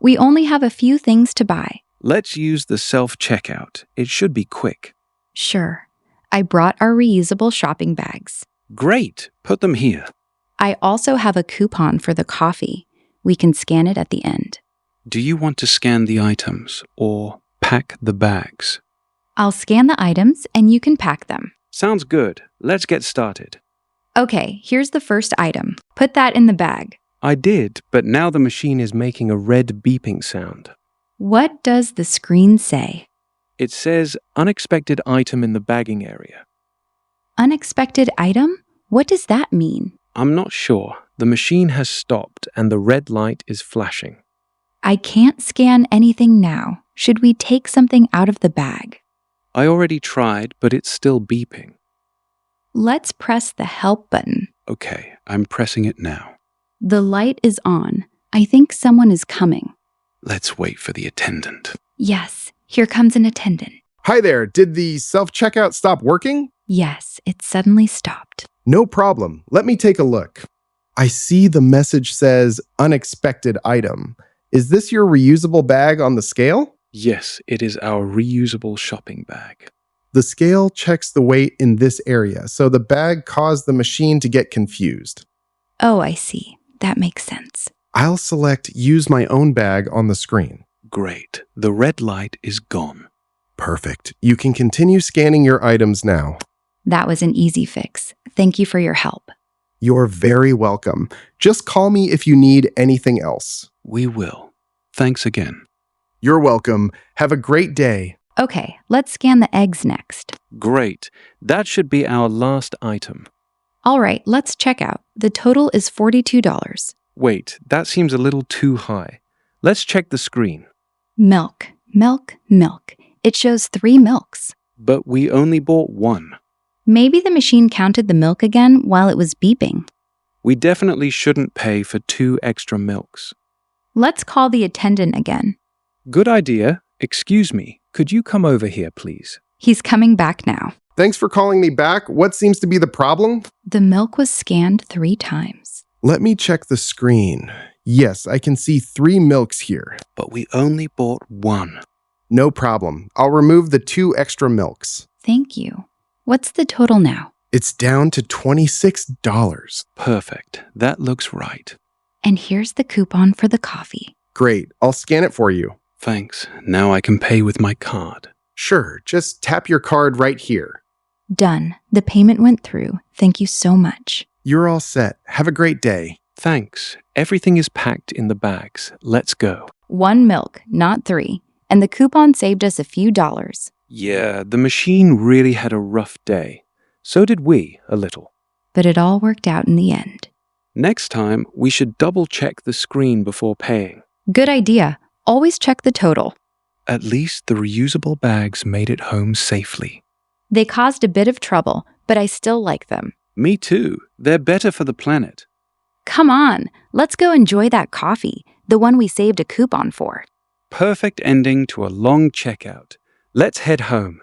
We only have a few things to buy. Let's use the self-checkout. It should be quick. Sure. I brought our reusable shopping bags. Great. Put them here. I also have a coupon for the coffee. We can scan it at the end. Do you want to scan the items or pack the bags? I'll scan the items and you can pack them. Sounds good. Let's get started. Okay, here's the first item. Put that in the bag. I did, but now the machine is making a red beeping sound. What does the screen say? It says unexpected item in the bagging area. Unexpected item? What does that mean? I'm not sure. The machine has stopped and the red light is flashing. I can't scan anything now. Should we take something out of the bag? I already tried, but it's still beeping. Let's press the help button. Okay, I'm pressing it now. The light is on. I think someone is coming. Let's wait for the attendant. Yes, here comes an attendant. Hi there, did the self-checkout stop working? Yes, it suddenly stopped. No problem, let me take a look. I see the message says unexpected item. Is this your reusable bag on the scale? Yes, it is our reusable shopping bag. The scale checks the weight in this area, so the bag caused the machine to get confused. Oh, I see. That makes sense. I'll select Use My Own Bag on the screen. Great. The red light is gone. Perfect. You can continue scanning your items now. That was an easy fix. Thank you for your help. You're very welcome. Just call me if you need anything else. We will. Thanks again. You're welcome. Have a great day. Okay, let's scan the eggs next. Great. That should be our last item. All right, let's check out. The total is $42. Wait, that seems a little too high. Let's check the screen. Milk, milk, milk. It shows 3 milks. But we only bought one. Maybe the machine counted the milk again while it was beeping. We definitely shouldn't pay for 2 extra milks. Let's call the attendant again. Good idea. Excuse me, could you come over here, please? He's coming back now. Thanks for calling me back. What seems to be the problem? The milk was scanned 3 times. Let me check the screen. Yes, I can see 3 milks here. But we only bought one. No problem. I'll remove the 2 extra milks. Thank you. What's the total now? It's down to $26. Perfect. That looks right. And here's the coupon for the coffee. Great. I'll scan it for you. Thanks. Now I can pay with my card. Sure. Just tap your card right here. Done. The payment went through. Thank you so much. You're all set. Have a great day. Thanks. Everything is packed in the bags. Let's go. 1 milk, not 3. And the coupon saved us a few dollars. Yeah, the machine really had a rough day. So did we, a little. But it all worked out in the end. Next time, we should double-check the screen before paying. Good idea. Always check the total. At least the reusable bags made it home safely. They caused a bit of trouble, but I still like them. Me too. They're better for the planet. Come on, let's go enjoy that coffee, the one we saved a coupon for. Perfect ending to a long checkout. Let's head home.